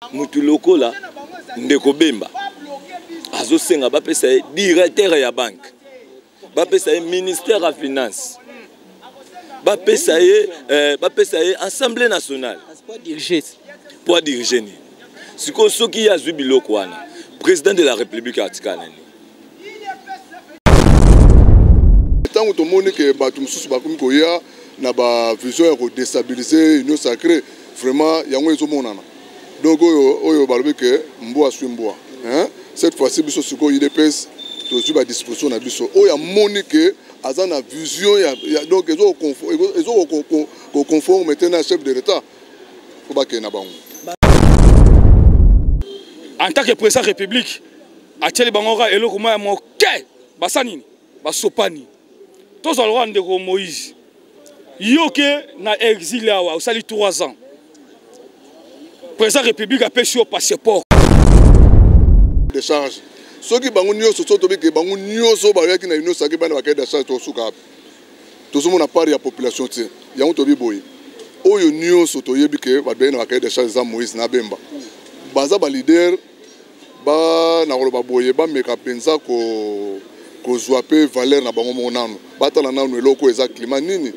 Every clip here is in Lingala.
mutu lokola ndeko Bemba azo senga ba pesa directeur ya banque ba pesa ministère à finance ba pesa assemblée nationale pour diriger ni siko soki ya zubiloko wana président de la république atikana ni tant que monde que batu mususu bakomi koya na ba vision ya déstabiliser union sacrée vraiment yango ezomonana donc oyo balobi que mboa swimboa hein cette fois-ci biso siko IDPS to ba disposition na biso oyo amoni que aza na vision ya donc ezo conforme maintenant chef de l'état ko ba ke na bango en tant que président de la République atieli bangoka eloko moya moke basanini basopani tous le roi de Moïse yoke na exil awa osali 3 ans président de la République a payé sur passeport de charge ceux qui bango nyoso soto bi ke bango nyoso ba yaki na union sacrée bana ba ka de charge to suka to somo na part ya population ti yango to bi boyi oyo nyoso to yebi ke ba be na ba ka de charge za Moïse na Bemba baza ba leader ba na ko ba boye ba meka penza ko zwape valeur na bango monano batala nanu eloko eza climat nini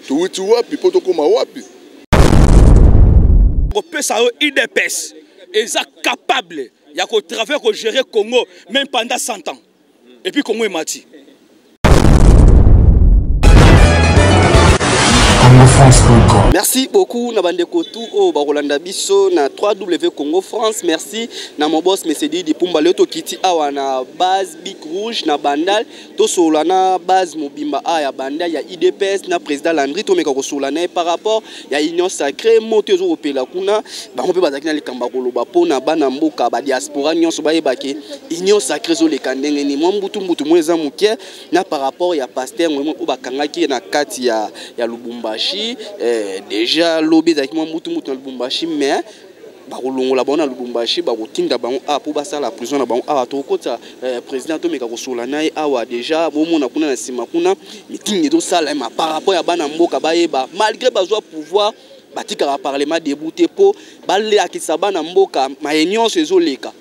tuwiti wapi poto koma wapi ko pesa IDPS eza capable ya ko travailler ko gérer Congo même pendant 100 ans et puis Congo est mati. Merci beaucoup na bandeko tout au Barolanda biso na 3W Congo France. Merci na mon boss Mesedi di Pumba Leto Kiti awa na base Big Rouge na Bandal to solana base Mobimba a ya Bandal ya IDPS na président Landry to meka ko solana par rapport ya union sacrée moto zo opela kuna ba mpe bazaki na likamba koloba pona bana mboka ba diaspora nyonso ba yebake union sacrée zo lekandenge ni mbutu mweza muke na par rapport ya pasteur mo bakangaki na kati ya Lubumbashi déjà lobby avec moi mutu na Lubumbashi mais bakolongola bona Lubumbashi bakotinda bango a pour basa la prison na bango a to kota président to meka ko sola nae awa déjà bomona kuna na sima kuna meeting do sala ma par rapport ya bana mboka bayeba malgré bazwa pouvoir batika parlement débouté po balle akisa bana mboka ma union sezoleka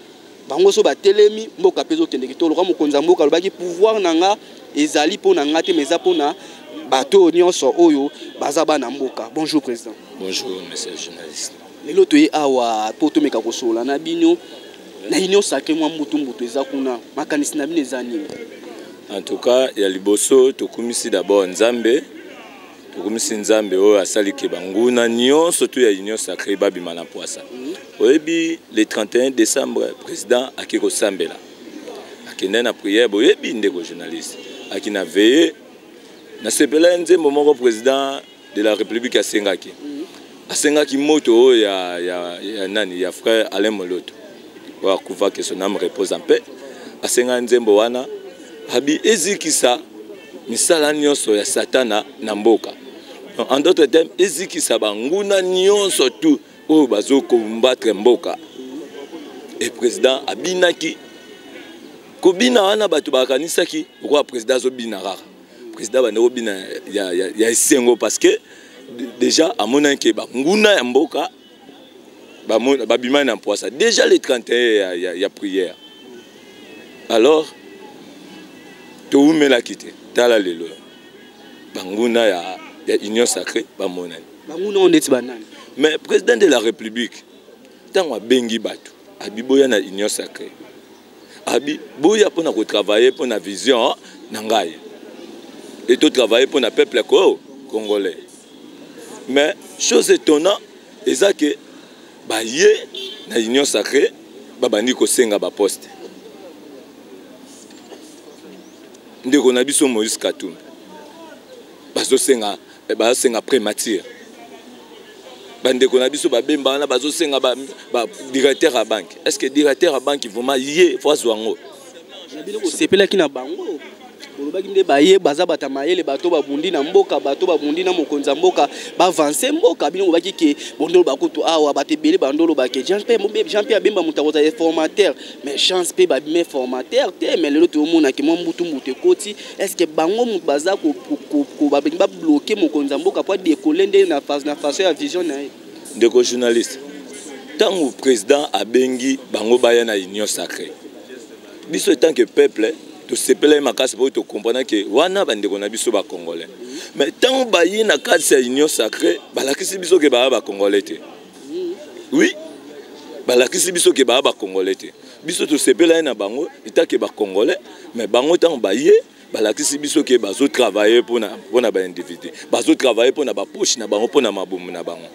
bango so batelemi mboka pezo kende kitolo kwa mokonza mboka lobaki pouvoir nanga ezali po na ngate meza po na bateau nyonso oyo bazaba na mboka. Bonjour président. Bonjour monsieur le journaliste. Lelo toye awa poto meka kosola na bino na union sacrée mwa mbutu eza kuna makanisi na bino ezani. En tout cas ya liboso tokumisi d'abord Nzambe oyo asali ke banguna nyonso to ya union sacrée babima na poisa. Oyebi le 31 décembre président akiko sambela akende na prière boyebi ndeko journaliste akina veiller na sepela nzembo moko président de la République asengaki moto ya nani ya frère Alain Moloto wa kuva que son âme repose en paix asenga nzembo wana habi ezikisa misala nyonso ya satana na mboka en d'autres termes ezikisa banguna nyonso tout oyo bazo combattre mboka et président abinaki kobina wana bato bakanisaki roi président zo binara président banero bina ya esengo parce que déjà amona ke ba nguna ya mboka ba bima na poisa déjà le 31 ya prière alors to umela kité tala lelo banguna ya union sacrée ba monani banguna ondeti banani mais président de la république tango bengi bato abiboya na union sacrée abi boya pona ko travailler pona vision na ngai et tout travailler pour le peuple congolais. Mais chose étonnante, c'est que bah yé na union sacrée, bah bandi ko senga ba poste. Ndeko na biso Moïse Katumbi. Bazo senga prémature. Bandeko na biso ba Bemba na bazo senga ba directeur à banque. Est-ce que directeur à banque vraiment yé fois zwango? C'est pela ki na bango. Olobaki nde baye baza batamayele bato babundi na mboka bato babundi na mokonza mboka ba avancer mboka bino obaki ke bondolo bakutu awa batebele bandolo bake Jean Pierre Bemba mutakoza formateur mais chance pe ba bime formateur te mais lelo to mona ke mbutu koti est-ce que bango mutu baza ko ba bloquer mokonza mboka pour décoller nde na phase ya vision na ndeko journaliste tant que le président a bengi bango baya na union sacrée. Biso tant que peuple to sepela makasi pour te comprendre que wana bandeko na biso ba congolais. Mais tant que bayi na kati ya union sacrée, balakisi biso ke ba congolais te. Oui. Balakisi biso ke ba congolais te. Biso to sepela na bango itake ba congolais, mais bango tant bayi balakisi biso ke bazo travailler pour na ba individu. Bazo travailler pour na ba poche na bango pour na mabomu na bango.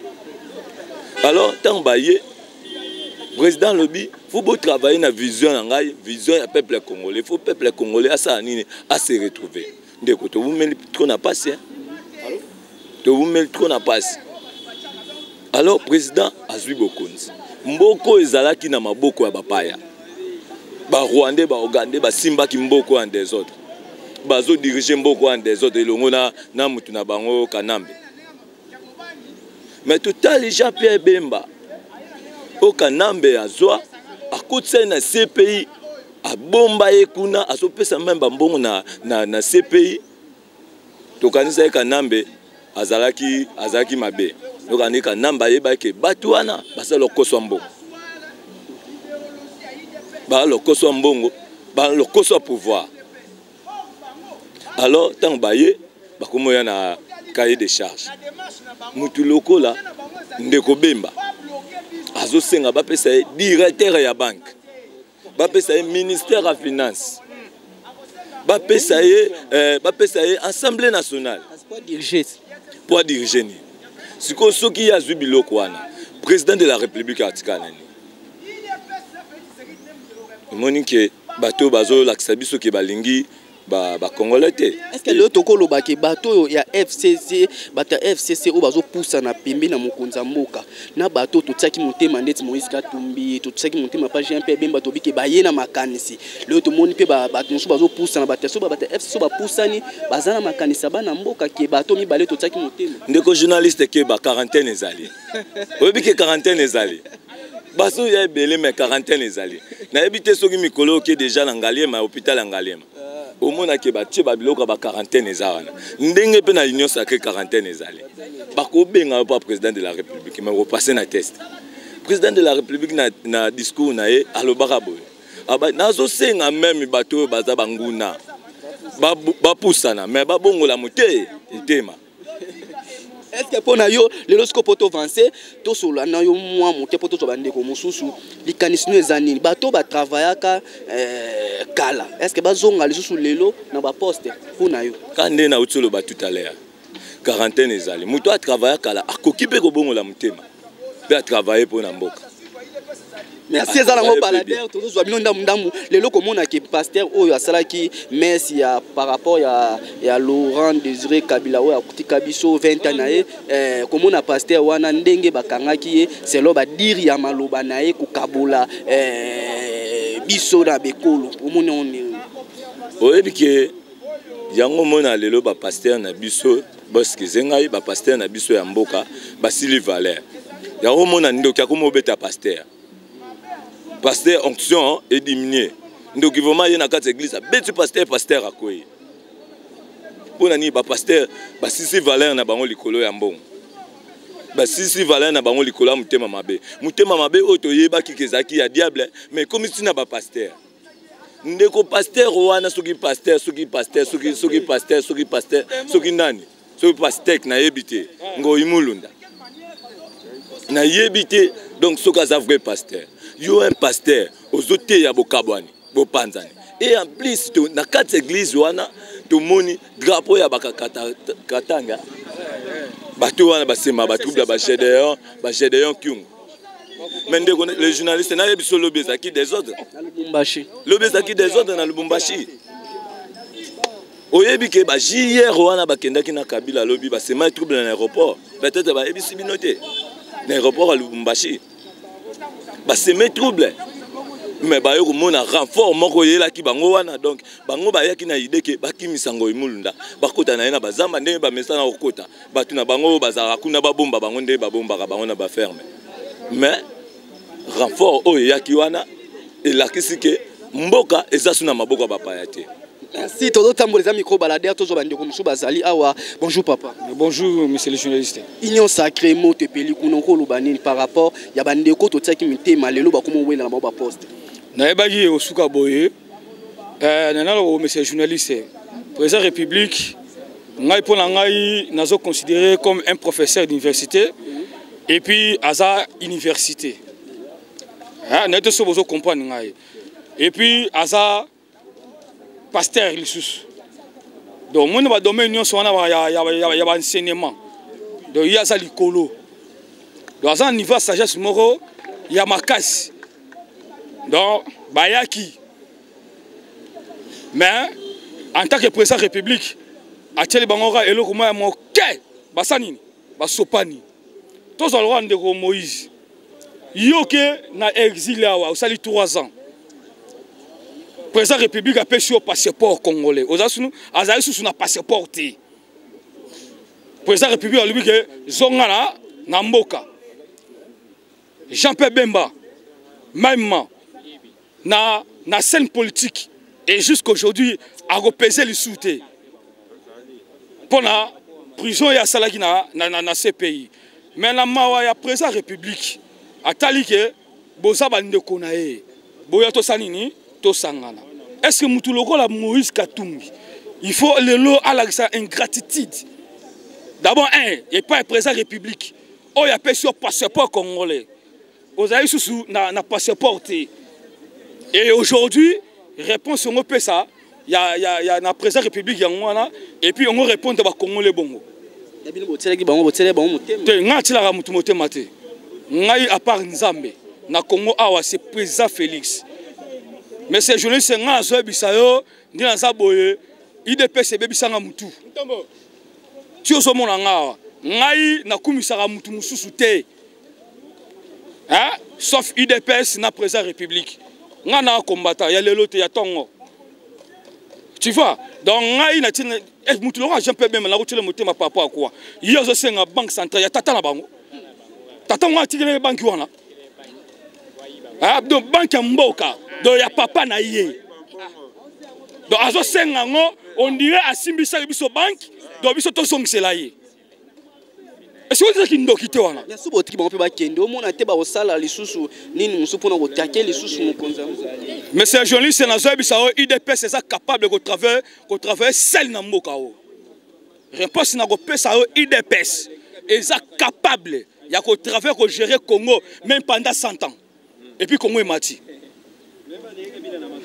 Alors tant bayi président lobby, faut beau travailler na vision vision du peuple congolais. Il faut peuple congolais à ça à se retrouver. Ndeko to vous met trop na passe. To vous met trop na passe. Alors président azui bokonzi. Mboko ezalaki na maboko ya bapaya. Ba Rwandais, ba Ougandais, ba Simba ki mboko en des autres. Bazo diriger mboko en des autres elongo na mutu na bango Kanambe. Mais tout à l'heure Pierre Bemba au Kanambe azwa akutse na CPI a bomba ekuna asopesa même mbongo na CPI to kanisa Kanambe azalaki mabe donc ani Kanamba yeba ke batuana basalo koso mbongo ba lo koso mbongo ba lo koso pouvoir. Alors tant baye bakomoya na cahier de charge mutu lokola ndeko Bemba azo senga bapesa directeur ya banque bapesa ministère ya finance bapesa assemblée nationale pour diriger ni siko soki ya zubiloko wana président de la république atikana ni monique bato bazo lakisa biso ke balingi ba congolais te. Est-ce que le tokolo ba ke bato ya FCC bata FCC o bazo poussa na pembe na mokonza mboka na bato to tsaki motema ndeti Moïse Katumbi to tsaki motema pa Jean Pierre Bemba to bike ba yena makanisi le to moni pe ba bato so bazo poussa na bata so ba bata FCC ba poussa ni bazana makanisa bana mboka ke bato mi bale to tsaki motema ndeko journaliste ke ba quarantaine ezali o bike quarantaine ezali baso ya belé mais quarantaine ezali na ebité soki mikolo ke déjà na Ngaliema hôpital Ngaliema au monde qui bat biloko ba quarantaine ezana ndenge pe na union sacrée quarantaine ezali bako benga pas président de la république mais repasser na test président de la république na discours na ye alobaka boy aba nazo senga même bato baza banguna ba poussana mais ba bongola moté itema. Est-ce que pour yo le lorsque poto avancer to solo na yo moi moté poto to bande ko mususu likanisino ezanini bato ba travaillaka kala est-ce que bazonga lisusu lelo na ba poste pour na yo kande na utolo ba tout à l'heure quarantaine ezali muto a travailler kala akokipe ko bongola mutema pe a travailler pour na mboka. Merci ezala ngo balader to zo bino ndambu lelo komona ke pasteur oyo asalaki merci ya par rapport ya Laurent Désiré Kabila oyo akutika biso 20 ans na ye komona pasteur wana ndenge bakangaki ye selo ba diri ya maloba na ye ko kabola biso na bekolo omona on oyebi ke yango mona lelo ba pasteur na biso boski zengai ba pasteur na biso ya mboka basili valeur yango mona ndoki akomo beta pasteur pasteur onction est diminué. Donc vraiment il y a une église betu pasteur akoyi. Pona ni ba pasteur ba sisi valeur na bango likolo ya mbongo. Ba sisi valeur na bango likolo mutema mabe. Mutema mabe oto yeba kikezaki ya diable mais comme si na ba pasteur. Ndeko pasteur wana soki pasteur soki nani. Soki pasteur na yebite ngo imulunda. Na yebite donc soka za vrai pasteur. Yo un pasteur aux autres ya bokabwani bopanzani et en plus to na quatre églises wana to moni drapeau ya bakatanga bato wana basema ba trouble ba Gédéon Kyungu mais ndeko les journalistes na yebiso lobezaki des autres lobezaki des autres na Lubumbashi oyebi ke ba JR wana bakendaki na Kabila lobi basema trouble na l'aéroport peut-être ba yebisi binote na aéroport à Lubumbashi ba se met trouble mais ba yo mona renfort moko yela ki bango wana donc bango ba yaki na idée ke bakimisa ngo imulunda bakota na yena bazamba ndenge ba mesana okota batu na bango bazara kuna ba bomba bango ndenge ba bomba ka bango na ba ferme mais renfort o yaki wana elakisi ke mboka ezasu na maboko ba payate Merci. Todo tambo les micro baladeur toujours bande comme Bazali awa. Bonjour papa. Bonjour monsieur le journaliste. Union sacrée mot te peli kunoko lubanini par rapport ya bande ko to tsaki mitema lelo ba komo wela ba poste. Na ebagi osuka boye. Nana le monsieur le journaliste. Président République ngai pona ngai nazo considéré comme un professeur d'université et puis aza université. Ah na to so bozo comprendre ngai. Et puis aza pasteur lissus. Donc mon ba domaine union so na ya ba enseignement. Donc il y a ça likolo. Donc à un niveau sagesse moro il y a makasi. Donc bayaki. Mais en tant que président de la République, Acheli Bangora et le Romain moké basanini basopani. Tous les droits de Moïse. Yoke na exilé awa au sali 3 ans. Président de la République a pêché au passeport congolais. Aux asunu azaï sous na passeport té. Président de la République a lui que zongana na mboka. Jean-Pierre Bemba même na scène politique et jusqu'aujourd'hui a repésé les sous-té. Pour la prison et à salaki na ces pays. Mais la mawa ya président de la République a tali que boza bande konae. Boya to sanini to sangana. Est-ce que Moutuloko la Moïse Katumbi il faut le lot à la ingratitude. D'abord et pas un président de la République. Oh, il y a pas sur passeport congolais. Vous avez sous na passeport. Et aujourd'hui, réponse on peut ça. Il y a un président de la République et puis on répond à Congolais bongo. À part Nzambe, na Congo awa c'est président Félix. Mais ces journalistes nga zo bisayo ndi na zaboye IDPS bebisanga mutu. Tu ozo mona nga ngai na kumisaka mutu mususu te. Hein? Sauf IDPS na président République. Nga na combattant ya lelo te ya tongo. Tu vois? Donc ngai na tina mutu lo Jean Pierre Bemba na ko tele motema papa à quoi? Yo zo senga banque centrale ya tata na bango. Tata nga tikele banque wana. Ah donc banque mboka. Donc ya papa na yé. Donc azo senga ngo on dirait asimbisa biso banque donc biso to song selaye. Est-ce que vous êtes qui wana? Ya subo tiki ba kende o mona te ba osala lisusu nini musu pona ko take lisusu mukonza. Mais ces journalistes na zo bisa o IDP c'est ça capable de travailler seul na mboka o. Réponse na ko pesa o IDPS et ça capable ya ko travailler ko gérer Congo même pendant 100 ans. Et puis Congo est mati.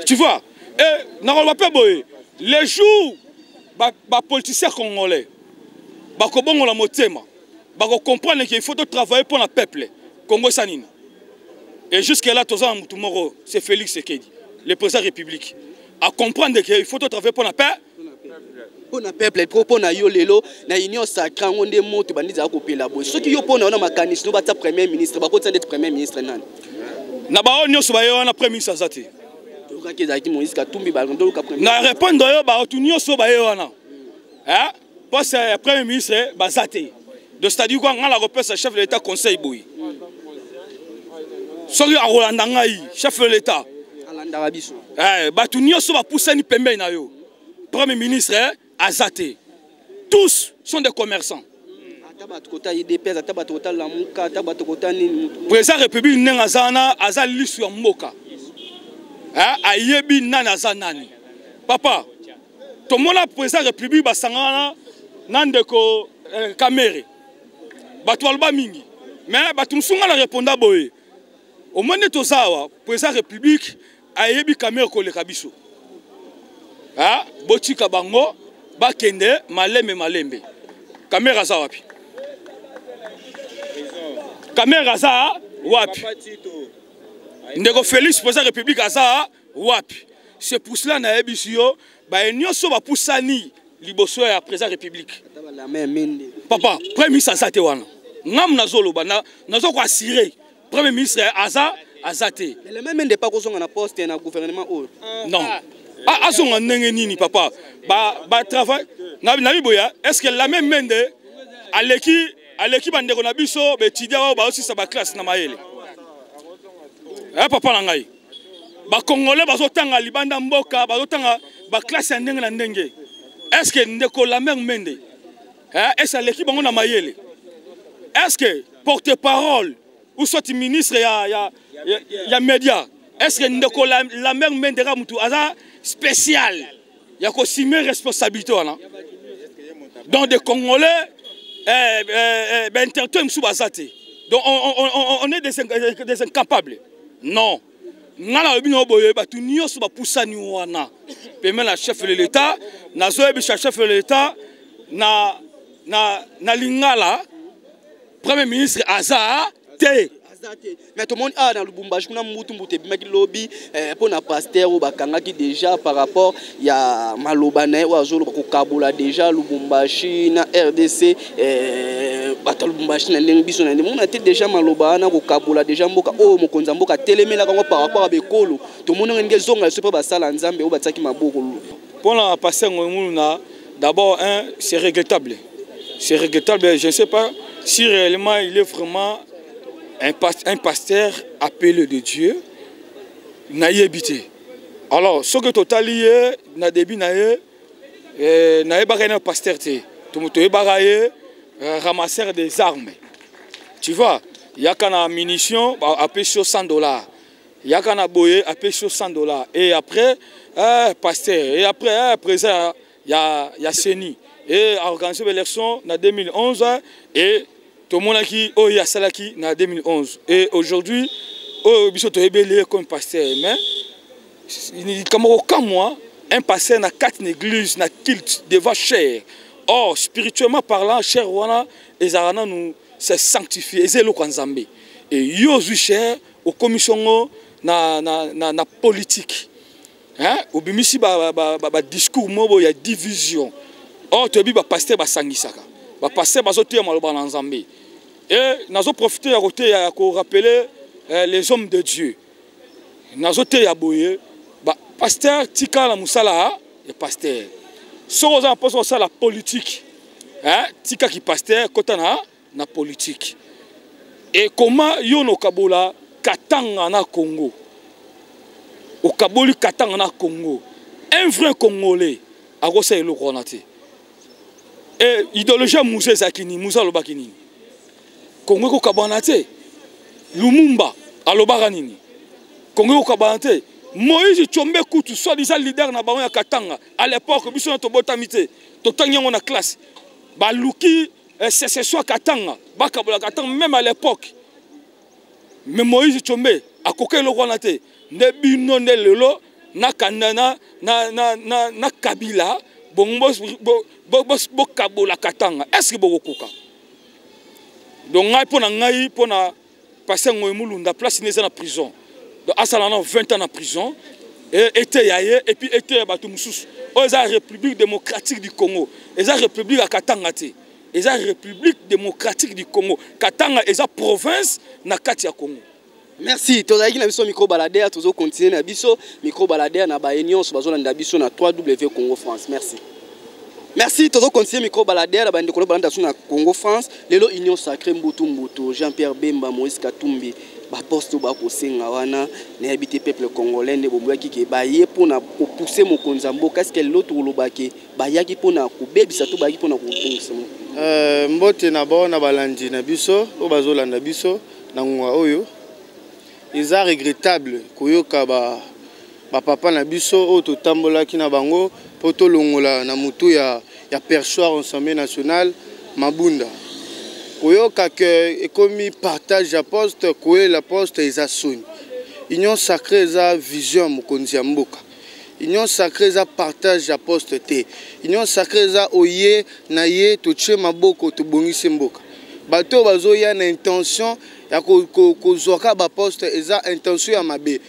Tu vois? Et na ko pas boy les jours ba politiciens congolais ba ko bongo la motema. Bah, comprendre qu'il faut travailler pour le peuple Congo Sanine. Et jusque-là, c'est Félix Sekedi, le président de la République. À comprendre qu'il faut travailler pour la paix. Pour le peuple, pour la Yolelo, la Union sacrée, on est mort, on est coupé la boue. Ceux qui ont pour nous, mécanisme, nous battre premier ministre, nous battre d'être premier ministre. Na ba union sobayo na premier ministre azati. Na répondre yo ba union sobayo na. Hein? Parce que premier ministre bazate. De c'est-à-dire qu'on a la repère chef de l'État conseil boui. Soki a Rolanda ngai chef de l'État. Alanda rabiso. Batu nyoso ba poussa ni pembe na yo. Premier ministre Azate. Tous sont des commerçants. Président République n'engazana azal lisu ya mboka. Ayebi nana zanani. Papa, tomona président République basangana nandeko Kamere. Batwalba mingi. Mais batumsunga la réponda boye. Au moment de tozawa, président République ayebi Kamere ko le kabiso. Ah, botika bango bakende malembe. Kamere za wapi? Kamere za wapi? Ndeko Félix président République za wapi? C'est pour cela na ebisio ba nyonso ba pusani liboso ya président République. Papa, premier ministre Azate wana. Ngam nazolo bana nazo ko assurer premier ministre Azate. Le même n'est pas qu'on a poste na gouvernement ou. Non. Azonga ndenge nini papa? Ba travail na biboya, est-ce que la même mende aleki bandeko na biso betidia ba aussi sa ba classe na mayele. Papa na ngai. Ba Congolais bazotanga libanda mboka, bazotanga ba classe ya ndenge na ndenge. Est-ce que ndeko la mère mende? Est-ce que l'équipe on a mayele? Est-ce que porte-parole ou soit ministre ya média? Est-ce que ndeko la mère mende ra mutu aza spécial? Ya ko simer responsabilité wana. Donc des Congolais ben intertem sous bazate. Donc on est des incapables. Non. Ngala obino boye ba tu nyonso ba pusani wana. Peme la chef de l'État, na zoebi chef de l'État na lingala Premier ministre Azar te. Mais tout le monde a dans le Bumbashi, on a un lobby pour un pasteur ou bakanga qui déjà par rapport il y a Malobane ou Azolo Kabula déjà le Bumbashi na RDC batal Bumbashi na Lengbiso na on a déjà Malobana ou Kabula déjà mboka oh mokonza mboka telemela par rapport à Bekolo tout le monde a une zonga c'est pas basala nzambe ou bataki maboko pour la pasteur Ngomuna d'abord c'est regrettable, je ne sais pas si réellement il est vraiment un pasteur appelé de Dieu n'a habité. Alors, ce que total est, n'a début n'a pas un pasteur tout le monde ramasser des armes. Tu vois, il y a qu'un munition à payer sur $100. Il y a qu'un boyer à payer sur $100. Et après, pasteur. Et après, présent, il y a Seni. Et organisé l'élection en 2011 et tout le monde qui a salaki en 2011 et aujourd'hui biso to ebelé comme pasteur mais comme aucun mois un pasteur na 4 églises na culte devant cher. Or spirituellement parlant cher wana ezarana nous c'est sanctifié ezelo kwanzambe et yozu cher au commission na politique hein obimisi ba discours mobo ya division. Or to bi ba pasteur ba sangisaka ba pasteur bazotia maloba na nzambe. Et nous avons profité pour rappeler les hommes de Dieu. Nous avons été aboyés. Pasteur Tika la Moussala, le pasteur. Si vous avez pensé la politique, Tika qui pasteur, Kotana, la politique. Et comment Yono Kabola, Katanga na Congo. Au Kaboli Katanga na Congo. Un vrai Congolais, à Rosa et le Ronate. Et idéologie Moussa Zakini, Moussa Lobakini. Congo ko kabanate Lumumba alobaka nini Congo ko kabanate Moïse Tshombe Kutu soi-disant leader na bango ya Katanga à l'époque biso to botamite to tanyango na classe ba luki sécession Katanga ba kabola Katanga même à l'époque mais Moïse Tshombe akoka lo kwana te ne bino ne lelo na kanana na Kabila bongo bo kabola Katanga est-ce que bokoka. Donc, pour passer en place dans la prison. Donc, à 20 ans en prison. Et puis, était la République démocratique du Congo. Et la République à Katanga. Et la République démocratique du Congo. Katanga est la province na Katia Congo. Merci. Tu as dit que micro baladeur, tu as continué na biso micro baladeur na ba union sur bazona na biso na 3W Congo France. Merci. Merci, tout le conseiller micro baladeur, bande de balanda sur Congo France, lelo union sacrée Mbutu Jean-Pierre Bemba, Moïse Katumbi, ba poste ba kosenga wana, na habité peuple congolais ne bomba ki ke baye pona ko pousser mon konzambo, qu'est-ce que l'autre lobake, baya ki pona ko bebisa to ba ki pona ko tungisa. Mbote na ba na balandi na biso, o bazolanda biso na ngwa oyo. Eza regrettable koyoka ba papa na biso o to tambola ki na bango poto longola na mutu ya perchoir ensemble national Mabunda. Koyoka que ekomi partage ya poste koye la poste eza soni. Union sacrée eza vision mokonzi ya mboka. Union sacrée eza partage ya poste te. Union sacrée eza oye na ye to tche maboko to bongisi mboka. Bato bazoya na intention ya kozwaka ba poste eza intention ya mabe.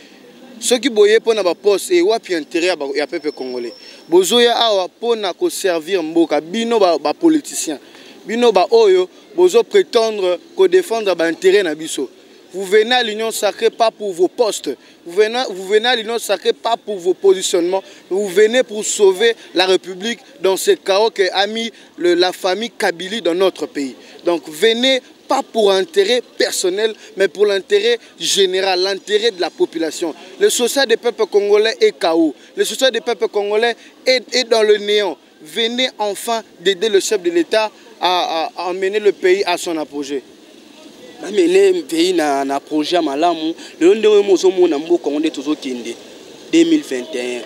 Ceux qui boyent pour na poste et wapi intérêt ya peuple congolais. Bozoya awa pona ko servir mboka bino ba politicien. Bino ba oyo bozo prétendre ko défendre ba intérêt na biso. Vous venez à l'union sacrée pas pour vos postes. Vous venez à l'union sacrée pas pour vos positionnements. Vous venez pour sauver la République dans ce chaos que a mis la famille Kabili dans notre pays. Donc venez pas pour intérêt personnel, mais pour l'intérêt général, l'intérêt de la population. Le social des peuples congolais est KO. Le social des peuples congolais est dans le néant. Venez enfin d'aider le chef de l'État à emmener le pays à son apogée. Mais le pays n'a un projet à Malamu. Le monde est 2021.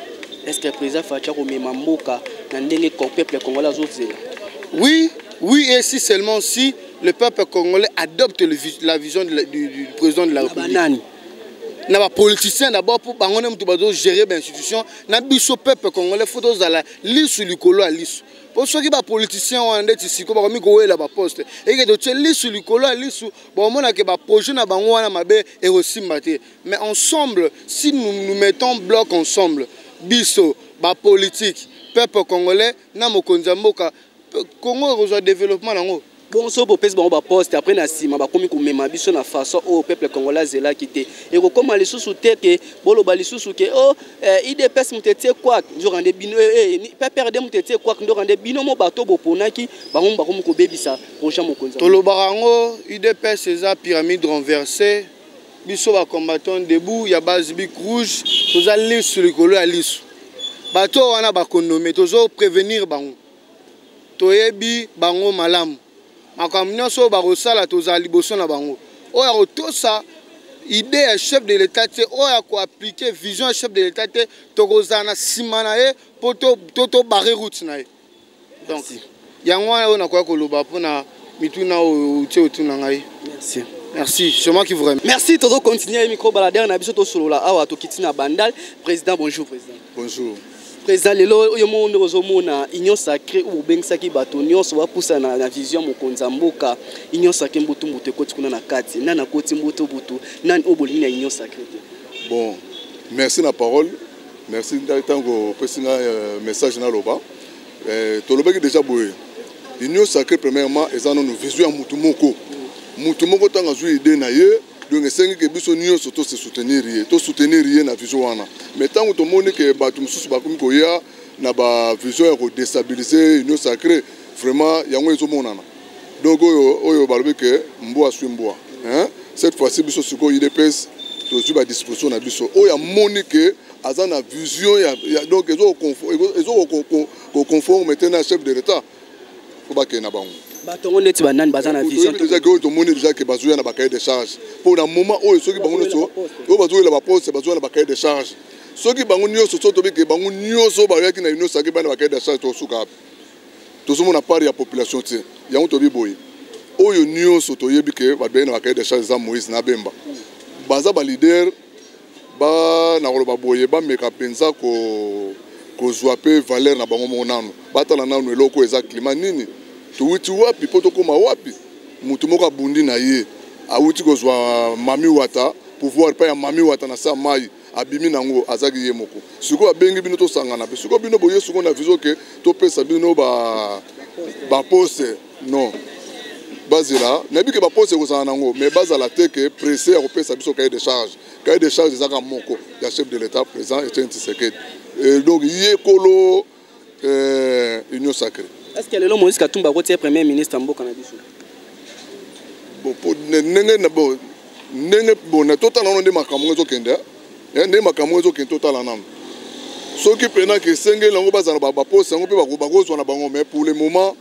Est-ce que le président Facha Mamboka n'a pas peuple congolais? Oui, oui, et si seulement si le peuple congolais adopte la vision du président de la République. N'a pas politicien d'abord pour gérer l'institution. N'a pas le peuple congolais faut dans la liste sur le colo à liste. Pour ceux qui sont politiciens, on est ici, comme on est là bas poste. Et que tu liste sur le colo à liste, bon on a que bas projet na bango na mabe et aussi maté. Mais ensemble, si nous mettons bloc ensemble, biso, bas politique, peuple congolais, na mokonzamboka, Congo rejoint développement nango. Bon, so pour pèse bon poste après na sima ba komi ko mema biso na façon au peuple congolais zela kité. Et ko comme les sous te que bolo bali sous que oh IDPS mutete quoi ndio rende bino pas perdre mutete quoi ndio rende bino mo bato boponaki bango ba komi ko bebisa prochain mokonza. To lo barango IDPS eza pyramide renversée. Biso ba combattant debout ya base bic rouge to za liste sur le colo à liste. Bato wana ba konome to zo prévenir bango. Toyebi bango malamu. Makamnyo so barosala toza liboso na bango. Oya otosa idée ya chef de l'État te oya ko appliquer vision chef de l'État te tokozana simana e poto barrer route na e. Donc yango wana na kwa koloba pona mituna o tie otuna ngai. Merci. Merci, c'est moi qui vous remercie. Merci, toujours continuer micro balader na biso to solo la awa to kitina bandal. Président, bonjour président. Bonjour. Président lelo yo monde ozomona union sacrée ou bengisaki bato nyonso ba poussa na vision mokonza mboka union sacrée mbutu mbutu ekoti kuna na kati nana koti mbutu butu nani obolini na union sacrée. Bon, merci la parole. Merci tango pesinga message na loba. To loba ki déjà boye. Union sacrée premièrement ezana no vision mbutu moko. Mbutu moko tanga zui idée na ye. Donc, c'est que biso nyonso to se soutenir na vision wana. Mais tant que tout le monde que batu mususu bakomi koya na ba vision ya ko déstabiliser union sacrée, vraiment yango ezomonana. Donc oyo balobi que mboa sui mboa, hein? Cette fois-ci biso siko IDPS to zu ba disposition na biso. Oya moni que aza na vision ya donc ezo conforme maintenant chef de l'État. Faut pas que na bango. Batongo neti banani bazana vision déjà que tout le monde déjà que bazoya na ba cahier de charge pour un moment où ceux qui bango so o bazoya la ba poste bazoya na ba cahier de charge ceux qui bango nyoso so to be que bango nyoso ba yaki na union saki ba na ba cahier de charge to suka to so mona part ya population ti yango to bi boy oyo nyoso to yebi que ba be na ba cahier de charge za Moïse na Bemba baza ba leader ba na ko ba boye ba meka penza ko zwape valeur na bango monano batala na no eloko eza climat nini tuwiti wapi poto koma wapi mutu moko abundi na ye awuti kozwa mami wata pouvoir pa ya mami wata na sa mai abimi nango azaki ye moko siko abengi bino to sangana pe siko bino boye siko na viso ke to pesa bino ba poste non bazela nabi ke ba poste ko sangana nango mais bazala te ke pressé ya ko pesa biso cahier de charge ezaka moko ya chef de l'État président Etienne Tshisekedi donc ye kolo union sacrée. Est-ce que le Moïse Katumba est premier ministre en Mboka na biso? Bon, nenge totalement de makambo ezokende. Ne makambo ezokende totalement. Ceux qui prennent que senge lango bazana ba poste ngo pe ba kozwa na bango mais pour le moment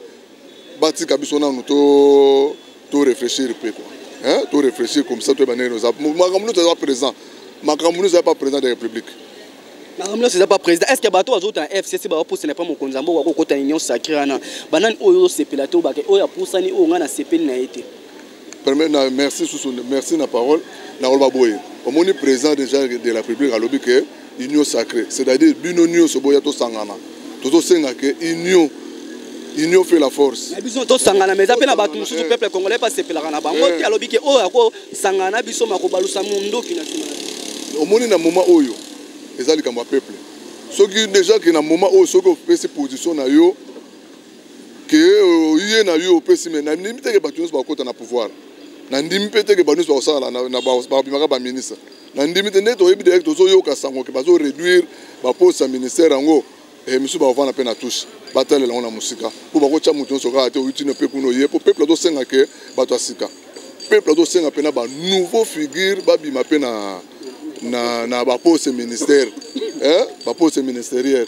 bati kabiso na to réfléchir peu quoi. Hein? To réfléchir comme ça to banero za. Makambo nous est présent. Makambo nous est pas président de la République. Makambo c'est pas président. Est-ce que bato azota un FCC ba poste n'est pas mon konzambo wa ko ta union sacrée na banane oyo sepelato ba ke oya pusani o nga na sepeli na été. Merci merci na parole na olba boye. Au moni président déjà de la République à lobby que union sacrée, c'est-à-dire bino union so boya to sangana. To senga que union fait la force. Biso to sangana mais appena bato mususu peuple congolais pas sepelaka na bango ki alobi ke oya ko sangana biso makobalusa mundo ki na sima. Au moni na moment oyo ezali kamba peuple soki déjà que na moment où soki opesi position na yo que yé na yo opesi mais na ndimi te ke bato nyonso bakota na pouvoir na ndimi pe te ke bato nyonso bakosala na babimaka ba ministre na ndimi te nde toyebi direct tozoyoka sango ke bazo réduire baposte ya ministère yango misu bavanda mpe na touche batalela yango na mosika mpo bakotya moto nyonso kaka te oyuti no mpe kuna oye po peuple azosenga ke bato ya sika peuple azosenga mpena nouveau figure babima mpe na baposte ministère baposte ministériel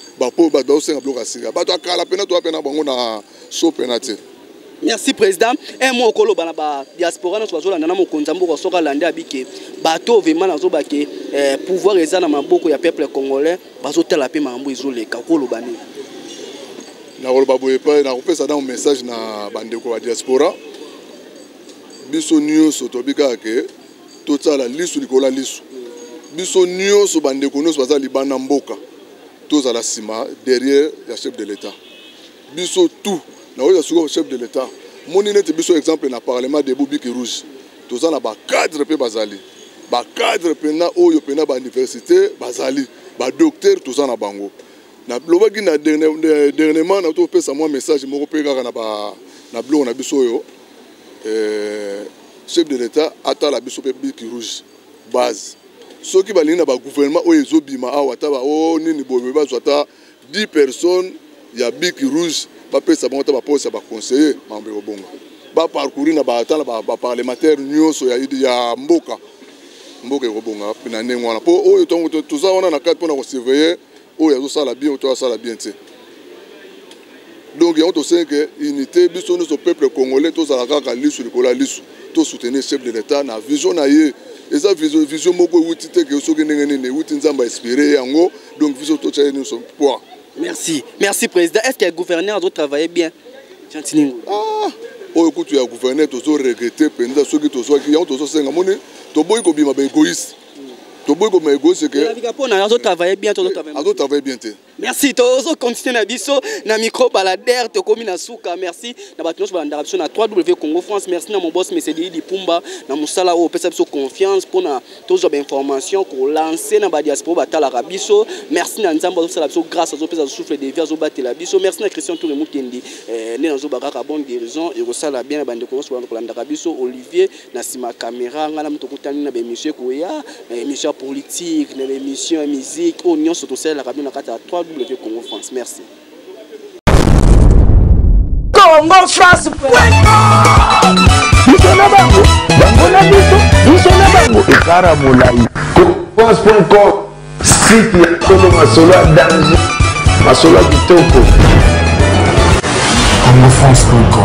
bazosenga biloko ya sika bato akala mpena toa mpena bango na so mpena te. Merci président. Un mot okolo bana ba diaspora na bazolanda na mokonzi mboka soka lande abike bato vraiment nazo bake pouvoir eza na maboko ya peuple congolais bazotala pe mambo ezoleka okolo bani. Na koloba boye pa na kopesa na message na bandeko ba diaspora biso nyonso tobika ke totala lisu likola lisu biso nyonso bandeko nyonso baza libanda mboka tozala sima derrière ya chef de l'état biso tout na oyo suko chef de l'état moni nete biso exemple na parlement de Biki Rouge toza na ba cadre pe bazali ba cadre pena oyo pena ba université bazali ba docteur toza na bango na lobaki na dernièrement na to pesa moi message moko pe kaka na ba na blog na biso oyo chef de l'état atala biso pe Biki Rouge base soki balingi na ba gouvernement oyo ezobima awa ta ba o nini boye bazwata 10 personnes ya Biki Rouge ba pesa bango ta ba poste ba conseiller mambe obonga ba parcourir na ba atala ba parlementaire nyonso ya mboka obonga pina nengo wana po oyo tongo toza wana na cadre pona ko surveiller oyo azo sala bien to sala bien te donc on to sait que unité biso nous au peuple congolais to za kaka lisu likola lisu to soutenir chef de l'état na vision na ye eza vision moko wuti te ke soki ndenge nene wuti nzamba inspiré yango donc vision to tshaya nous poids. Merci président. Est-ce que le gouverneur doit travailler bien? Oh écoute, il y a gouverneur qui a regretté pendant ceux qui ont senga moni to boy ko bima ba égoïste. To boy ko ma égoïste que on doit travailler bien, travailler bien. Merci, tozo continuer na biso na micro balader to komi na suka. Merci na batunos balanda biso na 3W Congo France. Merci na mon boss Mesedi Dipumba na musala o pesa biso confiance pour na tozo ba information ko lancer na ba diaspora batala biso. Merci na nzamba zo sala biso grâce à zo pesa souffle de vie zo batela biso. Merci na Christian Touré Mukendi ne na zo bakaka bonne guérison et ko sala bien na bande ko balanda biso Olivier na sima caméra ngala mutokutani na ba émission ko ya émission politique na émission musique on nyonso to sala kabina kata 3W Congo France. Merci. Congo France. France.com site ya Congo Masolo danger Masolo kitoko. Congo France.com